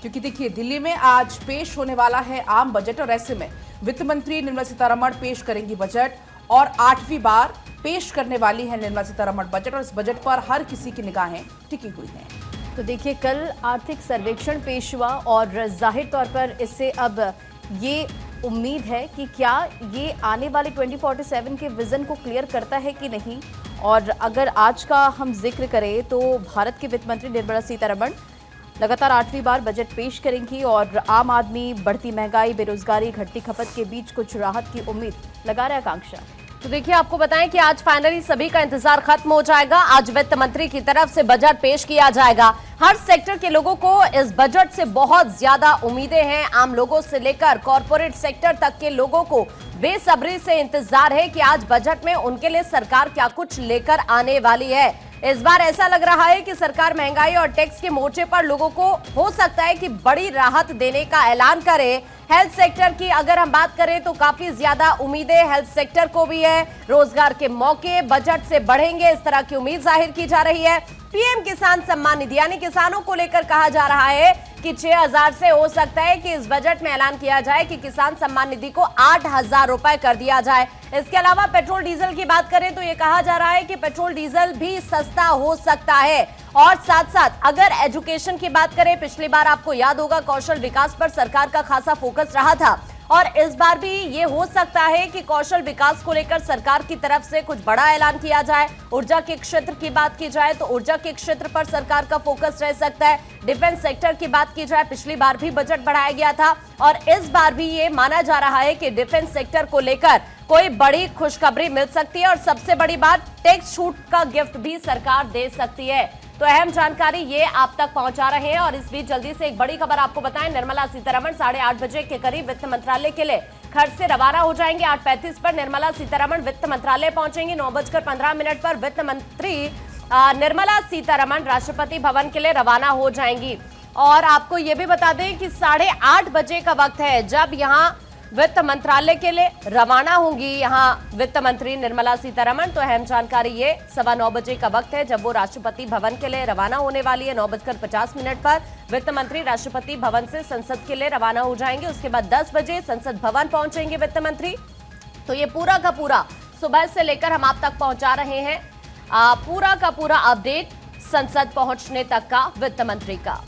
क्योंकि देखिए दिल्ली में आज पेश होने वाला है आम बजट और ऐसे में वित्त मंत्री निर्मला सीतारमण पेश करेंगी बजट और 8वीं बार पेश करने वाली है निर्मला सीतारमण बजट और इस बजट पर हर किसी की निगाहें टिकी हुई हैं। तो देखिए कल आर्थिक सर्वेक्षण पेश हुआ और जाहिर तौर पर इससे अब ये उम्मीद है कि क्या ये आने वाले 2047 के विजन को क्लियर करता है कि नहीं। और अगर आज का हम जिक्र करें तो भारत के वित्त मंत्री निर्मला सीतारमण लगातार 8वीं बार बजट पेश करेंगी और आम आदमी बढ़ती महंगाई, बेरोजगारी, घटती खपत के बीच कुछ राहत की उम्मीद लगा रहा है। आकांक्षा, तो देखिए आपको बताएं कि आज फाइनली सभी का इंतजार खत्म हो जाएगा। आज वित्त मंत्री की तरफ से बजट पेश किया जाएगा। हर सेक्टर के लोगों को इस बजट से बहुत ज्यादा उम्मीदें हैं। आम लोगों से लेकर कॉर्पोरेट सेक्टर तक के लोगों को बेसब्री से इंतजार है कि आज बजट में उनके लिए सरकार क्या कुछ लेकर आने वाली है। इस बार ऐसा लग रहा है कि सरकार महंगाई और टैक्स के मोर्चे पर लोगों को हो सकता है कि बड़ी राहत देने का ऐलान करे। हेल्थ सेक्टर की अगर हम बात करें तो काफी ज्यादा उम्मीदें हेल्थ सेक्टर को भी है। रोजगार के मौके बजट से बढ़ेंगे, इस तरह की उम्मीद जाहिर की जा रही है। पीएम किसान सम्मान निधि यानी किसानों को लेकर कहा जा रहा है कि 6,000 से हो सकता है कि इस बजट में ऐलान किया जाए कि किसान सम्मान निधि को 8,000 रुपए कर दिया जाए। इसके अलावा पेट्रोल डीजल की बात करें तो ये कहा जा रहा है कि पेट्रोल डीजल भी सस्ता हो सकता है। और साथ साथ अगर एजुकेशन की बात करें, पिछली बार आपको याद होगा कौशल विकास पर सरकार का खासा फोकस रहा था और इस बार भी ये हो सकता है कि कौशल विकास को लेकर सरकार की तरफ से कुछ बड़ा ऐलान किया जाए। ऊर्जा के क्षेत्र की बात की जाए तो ऊर्जा के क्षेत्र पर सरकार का फोकस रह सकता है। डिफेंस सेक्टर की बात की जाए, पिछली बार भी बजट बढ़ाया गया था और इस बार भी ये माना जा रहा है कि डिफेंस सेक्टर को लेकर कोई बड़ी खुशखबरी मिल सकती है और सबसे बड़ी बात टैक्स छूट का गिफ्ट भी सरकार दे सकती है। तो अहम जानकारी ये आप तक पहुंचा रहे हैं और इस बीच जल्दी से एक बड़ी खबर आपको बताएं। निर्मला सीतारमण 8:30 बजे के करीब वित्त मंत्रालय के लिए खर्च से रवाना हो जाएंगे। 8:35 पर निर्मला सीतारमण वित्त मंत्रालय पहुंचेंगी। 9:15 पर वित्त मंत्री निर्मला सीतारमण राष्ट्रपति भवन के लिए रवाना हो जाएंगी। और आपको ये भी बता दें कि 8:30 बजे का वक्त है जब यहाँ वित्त मंत्रालय के लिए रवाना होंगी यहाँ वित्त मंत्री निर्मला सीतारमण। तो अहम जानकारी ये 9:15 बजे का वक्त है जब वो राष्ट्रपति भवन के लिए रवाना होने वाली है। 9:50 पर वित्त मंत्री राष्ट्रपति भवन से संसद के लिए रवाना हो जाएंगे। उसके बाद 10 बजे संसद भवन पहुंचेंगे वित्त मंत्री। तो ये पूरा का पूरा सुबह से लेकर हम आप तक पहुंचा रहे हैं पूरा का पूरा अपडेट संसद पहुंचने तक का वित्त मंत्री का।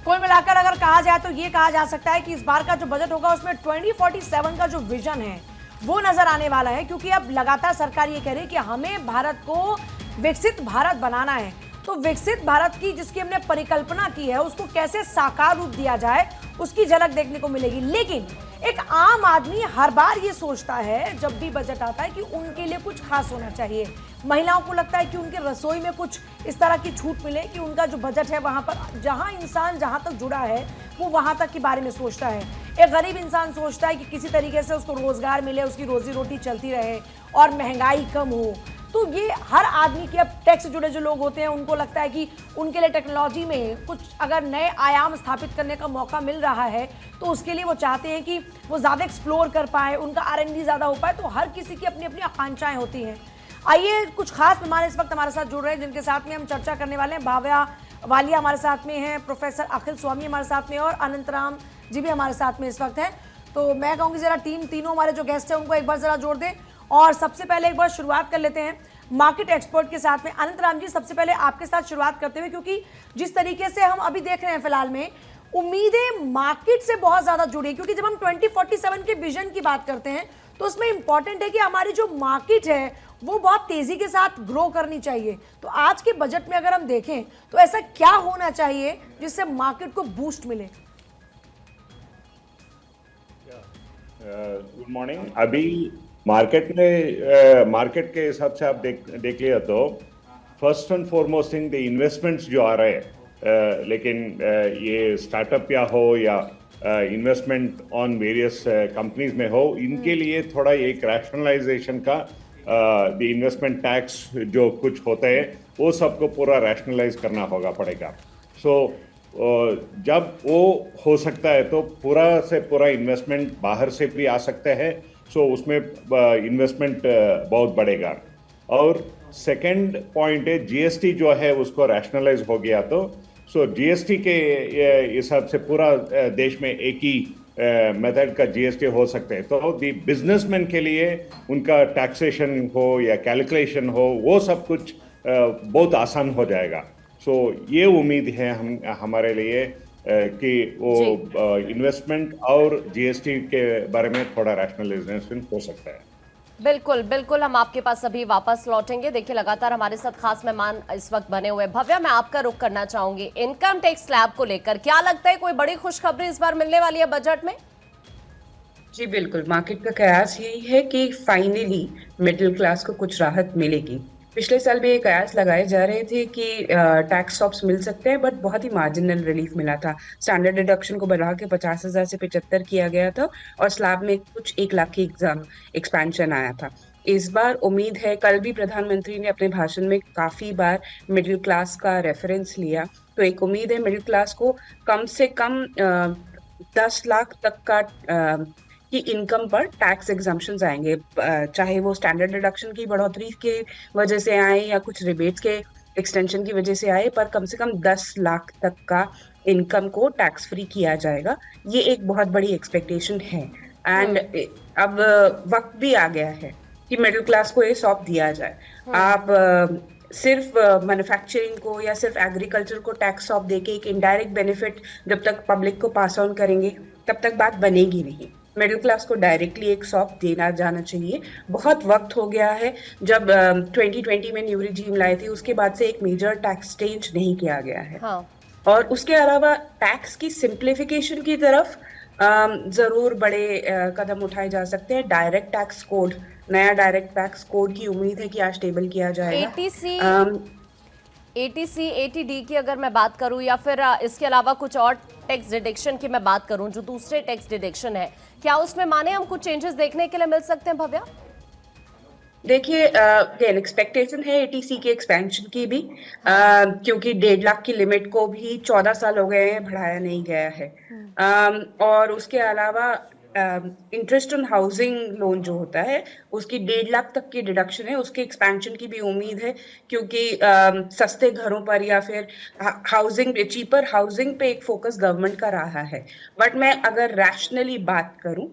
कुल मिलाकर अगर कहा जाए तो ये कहा जा सकता है कि इस बार का जो बजट होगा उसमें 2047 का जो विजन है वो नजर आने वाला है, क्योंकि अब लगातार सरकार ये कह रही है कि हमें भारत को विकसित भारत बनाना है। तो विकसित भारत की जिसकी हमने परिकल्पना की है उसको कैसे साकार रूप दिया जाए उसकी झलक देखने को मिलेगी। लेकिन एक आम आदमी हर बार ये सोचता है जब भी बजट आता है कि उनके लिए कुछ खास होना चाहिए। महिलाओं को लगता है कि उनके रसोई में कुछ इस तरह की छूट मिले कि उनका जो बजट है वहाँ पर जहाँ इंसान जहाँ तक जुड़ा है वो वहाँ तक के बारे में सोचता है। एक गरीब इंसान सोचता है कि किसी तरीके से उसको रोजगार मिले, उसकी रोजी रोटी चलती रहे और महंगाई कम हो। तो ये हर आदमी के अब टैक्स से जुड़े जो लोग होते हैं उनको लगता है कि उनके लिए टेक्नोलॉजी में कुछ अगर नए आयाम स्थापित करने का मौका मिल रहा है तो उसके लिए वो चाहते हैं कि वो ज़्यादा एक्सप्लोर कर पाए, उनका R&D ज़्यादा हो पाए। तो हर किसी की अपनी अपनी आकांक्षाएं होती हैं। आइए कुछ खास मेहमान इस वक्त हमारे साथ जुड़ रहे हैं जिनके साथ में हम चर्चा करने वाले हैं। भाव्या वालिया हमारे साथ में हैं, प्रोफेसर अखिल स्वामी हमारे साथ में और अनंतराम जी भी हमारे साथ में इस वक्त हैं। तो मैं कहूँगी ज़रा तीनों हमारे जो गेस्ट हैं उनको एक बार ज़रा जोड़ दें। और सबसे पहले एक बार शुरुआत कर लेते हैं मार्केट एक्सपर्ट के साथ में। अनंतराम जी, सबसे पहले आपके साथ शुरुआत करते हुए, क्योंकि जिस तरीके से हम अभी देख रहे हैं फिलहाल में उम्मीदें मार्केट से बहुत ज़्यादा जुड़ी है, क्योंकि जब हम 2047 के विजन की बात करते हैं तो उसमें इंपॉर्टेंट है कि हमारी जो मार्केट है वो बहुत तेजी के साथ ग्रो करनी चाहिए। तो आज के बजट में अगर हम देखें तो ऐसा क्या होना चाहिए जिससे मार्केट को बूस्ट मिले? Good morning. अभी मार्केट के हिसाब से आप देख लिया तो first and foremost thing the investments जो आ रहे हैं, लेकिन ये स्टार्टअप या हो या इन्वेस्टमेंट ऑन वेरियस कंपनीज में हो, इनके लिए थोड़ा एक रैशनलाइजेशन का द इन्वेस्टमेंट टैक्स जो कुछ होते हैं वो सबको पूरा रैशनलाइज करना होगा पड़ेगा। सो जब वो हो सकता है तो पूरा से पूरा इन्वेस्टमेंट बाहर से भी आ सकते हैं। सो उसमें इन्वेस्टमेंट बहुत बढ़ेगा। और सेकंड पॉइंट है जीएसटी जो है उसको रैशनलाइज हो गया तो सो जीएसटी के हिसाब से पूरा देश में एक ही मेथड का जीएसटी हो सकते हैं, तो दी बिजनेसमैन के लिए उनका टैक्सेशन हो या कैलकुलेशन हो, वो सब कुछ बहुत आसान हो जाएगा। सो ये उम्मीद है हमारे लिए कि वो इन्वेस्टमेंट और जीएसटी के बारे में थोड़ा रैशनलाइजेशन हो सकता है। बिल्कुल बिल्कुल, हम आपके पास अभी वापस लौटेंगे। देखिए, लगातार हमारे साथ खास मेहमान इस वक्त बने हुए। भव्या, मैं आपका रुख करना चाहूंगी इनकम टैक्स स्लैब को लेकर। क्या लगता है कोई बड़ी खुशखबरी इस बार मिलने वाली है बजट में? जी बिल्कुल, मार्केट का कयास यही है कि फाइनली मिडिल क्लास को कुछ राहत मिलेगी। पिछले साल भी ये कयास लगाए जा रहे थे कि टैक्स स्टॉप्स मिल सकते हैं, बट बहुत ही मार्जिनल रिलीफ मिला था। स्टैंडर्ड डिडक्शन को बढ़ा के 50,000 से 75 किया गया था और स्लैब में कुछ 1 लाख की एक्सपेंशन आया था। इस बार उम्मीद है, कल भी प्रधानमंत्री ने अपने भाषण में काफी बार मिडिल क्लास का रेफरेंस लिया, तो एक उम्मीद है मिडिल क्लास को कम से कम 10 लाख तक का की इनकम पर टैक्स एग्जम्पशंस आएंगे, चाहे वो स्टैंडर्ड डिडक्शन की बढ़ोतरी की वजह से आए या कुछ रिबेट्स के एक्सटेंशन की वजह से आए, पर कम से कम 10 लाख तक का इनकम को टैक्स फ्री किया जाएगा। ये एक बहुत बड़ी एक्सपेक्टेशन है एंड अब वक्त भी आ गया है कि मिडिल क्लास को ये सौंप दिया जाए। आप सिर्फ मैन्युफैक्चरिंग को या सिर्फ एग्रीकल्चर को टैक्स सौंप देके एक इनडायरेक्ट बेनिफिट जब तक पब्लिक को पास ऑन करेंगे तब तक बात बनेगी नहीं। मिडिल क्लास को डायरेक्टली एक सौंप देना जाना चाहिए। बहुत वक्त हो गया है, जब 2020 में न्यू रिजीम लाए थे उसके बाद से एक मेजर टैक्स चेंज नहीं किया गया है। और उसके अलावा टैक्स की सिंप्लीफिकेशन की तरफ जरूर बड़े कदम उठाए जा सकते हैं। डायरेक्ट टैक्स कोड, नया डायरेक्ट टैक्स कोड की उम्मीद है कि आज टेबल किया जाएगा। एटीसी एटीडी की अगर मैं बात करूं या फिर इसके अलावा कुछ और टैक्स डिडक्शन की मैं बात करूं, जो दूसरे टैक्स डिडक्शन है, क्या उसमें माने हम कुछ चेंजेस देखने के लिए मिल सकते हैं भव्या? देखिए, एक्सपेक्टेशन है एटीसी के एक्सपेंशन की भी, क्योंकि 1.5 लाख की लिमिट को भी 14 साल हो गए हैं बढ़ाया नहीं गया है। और उसके अलावा इंटरेस्ट ऑन हाउसिंग लोन जो होता है उसकी 1.5 लाख तक की डिडक्शन है, उसके एक्सपेंशन की भी उम्मीद है, क्योंकि सस्ते घरों पर या फिर हाउसिंग, चीपर हाउसिंग पे एक फोकस गवर्नमेंट का रहा है। बट मैं अगर रैशनली बात करूं,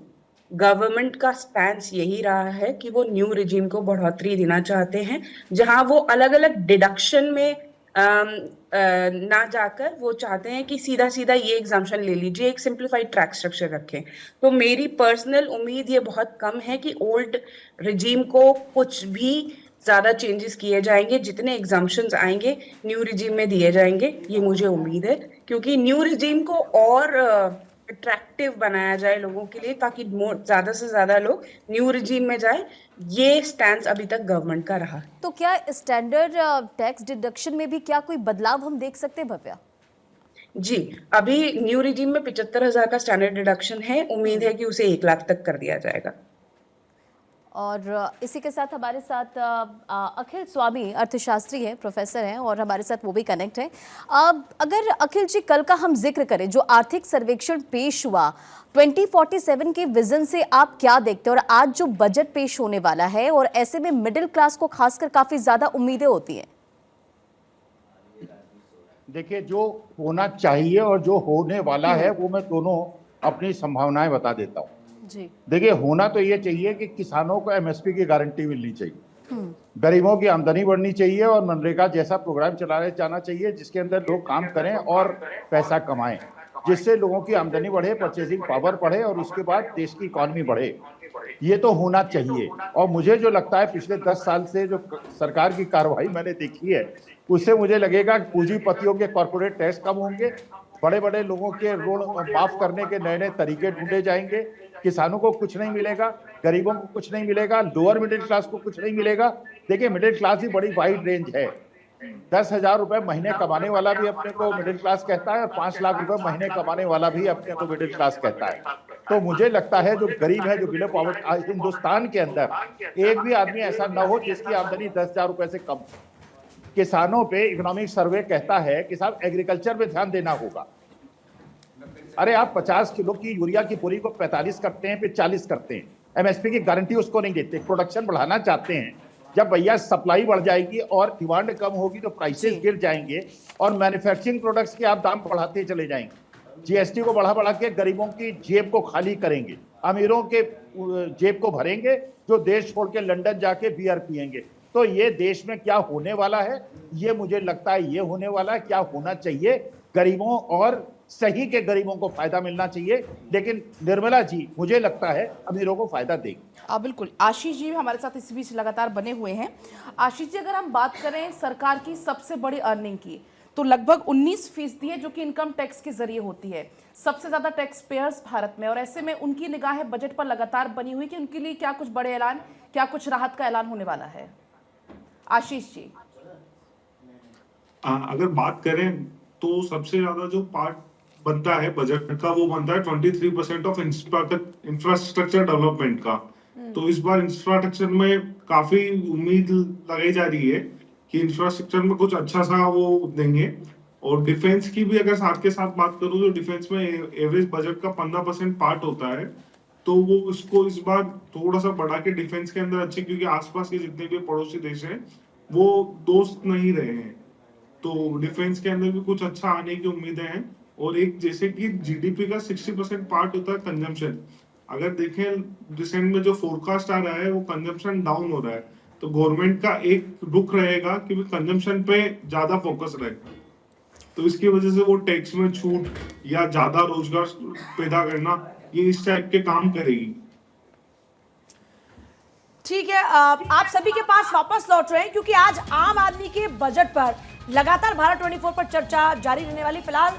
गवर्नमेंट का स्टैंस यही रहा है कि वो न्यू रिजीम को बढ़ोतरी देना चाहते हैं, जहां वो अलग अलग डिडक्शन में ना जाकर वो चाहते हैं कि सीधा सीधा ये एग्जाम्पशन ले लीजिए, एक सिंप्लीफाइड टैक्स स्ट्रक्चर रखें। तो मेरी पर्सनल उम्मीद ये बहुत कम है कि ओल्ड रिजीम को कुछ भी ज्यादा चेंजेस किए जाएंगे। जितने एग्जाम्पशंस आएंगे न्यू रिजीम में दिए जाएंगे, ये मुझे उम्मीद है, क्योंकि न्यू रिजीम को और अट्रैक्टिव बनाया जाए लोगों के लिए, ताकि ज्यादा से ज्यादा लोग न्यू रिजीम में जाए। ये स्टैंड अभी तक गवर्नमेंट का रहा। तो क्या स्टैंडर्ड टैक्स डिडक्शन में भी क्या कोई बदलाव हम देख सकते हैं भव्या? जी, अभी न्यू रिजीम में 75,000 का स्टैंडर्ड डिडक्शन है, उम्मीद है कि उसे 1 लाख तक कर दिया जाएगा। और इसी के साथ हमारे साथ अखिल स्वामी अर्थशास्त्री हैं, प्रोफेसर हैं और हमारे साथ वो भी कनेक्ट हैं। अगर अखिल जी कल का हम जिक्र करें, जो आर्थिक सर्वेक्षण पेश हुआ 2047 के विजन से आप क्या देखते हैं, और आज जो बजट पेश होने वाला है, और ऐसे में मिडिल क्लास को खासकर काफी ज्यादा उम्मीदें होती हैं? देखिए, जो होना चाहिए और जो होने वाला है वो मैं दोनों अपनी संभावनाएं बता देता हूँ। देखिए, होना तो ये चाहिए कि किसानों को एमएसपी की गारंटी मिलनी चाहिए, गरीबों की आमदनी बढ़नी चाहिए और मनरेगा जैसा प्रोग्राम चलाया जाना चाहिए जिसके अंदर लोग काम करें और पैसा कमाएं, जिससे लोगों की आमदनी बढ़े, परचेसिंग पावर बढ़े और उसके बाद देश की इकॉनमी बढ़े। ये तो होना चाहिए। और मुझे जो लगता है, पिछले 10 साल से जो सरकार की कार्रवाई मैंने देखी है, उससे मुझे लगेगा कि पूंजीपतियों के कॉर्पोरेट टैक्स कम होंगे, बड़े बड़े लोगों के ऋण माफ करने के नए नए तरीके ढूंढे जाएंगे, किसानों को कुछ नहीं मिलेगा, गरीबों को कुछ नहीं मिलेगा, लोअर मिडिल क्लास को कुछ नहीं मिलेगा। देखिए, मिडिल क्लास ही बड़ी वाइड रेंज है। 10,000 रुपए महीने कमाने वाला भी अपने को मिडिल क्लास कहता है और 5 लाख रुपए महीने कमाने वाला भी अपने को मिडिल क्लास कहता है। तो मुझे लगता है जो गरीब है, जो बिलो पॉवर्टी, हिंदुस्तान के अंदर एक भी आदमी ऐसा न हो जिसकी आमदनी 10,000 रुपए से कम। किसानों पे इकोनॉमिक सर्वे कहता है कि साहब एग्रीकल्चर में ध्यान देना होगा। अरे आप 50 किलो की यूरिया की बोरी को 45 करते हैं, फिर 40 करते हैं, एमएसपी की गारंटी उसको नहीं देते, प्रोडक्शन बढ़ाना चाहते हैं, जब भैया सप्लाई बढ़ जाएगी और डिमांड कम होगी तो प्राइसेस गिर जाएंगे और मैन्युफैक्चरिंग प्रोडक्ट्स के आप दाम बढ़ाते चले जाएंगे। जीएसटी को बढ़ा बढ़ा के गरीबों की जेब को खाली करेंगे, अमीरों के जेब को भरेंगे, जो देश छोड़ के लंदन जाके बियर पिएंगे। तो ये देश में क्या होने वाला है, ये मुझे लगता है ये होने वाला है। क्या होना चाहिए, गरीबों और सही के गरीबों को फायदा मिलना चाहिए, लेकिन निर्मला जी मुझे लगता है अमीरों को फायदा देगी। बिल्कुल। आशीष जी भी हमारे साथ इस बीच लगातार बने हुए हैं। आशीष जी, अगर हम बात करें सरकार की सबसे बड़ी अर्निंग की, तो लगभग 19% है जो कि इनकम टैक्स के जरिए होती है। सबसे ज्यादा टैक्स पेयर्स भारत में, और ऐसे में उनकी निगाहें बजट पर लगातार बनी हुई कि उनके लिए क्या कुछ बड़े ऐलान, क्या कुछ राहत का ऐलान होने वाला है। आशीष जी, अगर बात करें तो सबसे ज्यादा जो पार्ट बनता है बजट का वो बनता है 23% ऑफ इंफ्रास्ट्रक्चर डेवलपमेंट का। तो इस बार इंफ्रास्ट्रक्चर में काफी उम्मीद लगाई जा रही है कि इंफ्रास्ट्रक्चर में कुछ अच्छा सा वो देंगे। और डिफेंस की भी अगर साथ के साथ बात करूं तो डिफेंस में एवरेज बजट का 15% पार्ट होता है, तो वो उसको इस बार थोड़ा सा बढ़ा के डिफेंस के अंदर अच्छे, क्योंकि आसपास के जितने भी पड़ोसी देश हैं वो दोस्त नहीं रहे हैं, तो डिफेंस के अंदर भी कुछ अच्छा आने की उम्मीदें हैं। और एक जैसे कि जीडीपी का 60% पार्ट होता है कंजम्पशन। अगर देखें रिसेंट में जो फोरकास्ट आ रहा है वो कंजम्पशन डाउन हो रहा है, तो गवर्नमेंट का एक रुख रहेगा कि कंजम्पशन पे ज्यादा फोकस रहे, तो इसकी वजह से वो टैक्स में छूट या ज्यादा रोजगार पैदा करना, ये इस टाइप के काम करेगी। ठीक है, आप सभी के पास वापस लौट रहे हैं क्योंकि आज आम आदमी के बजट पर लगातार भारत 24 पर चर्चा जारी रहने वाली। फिलहाल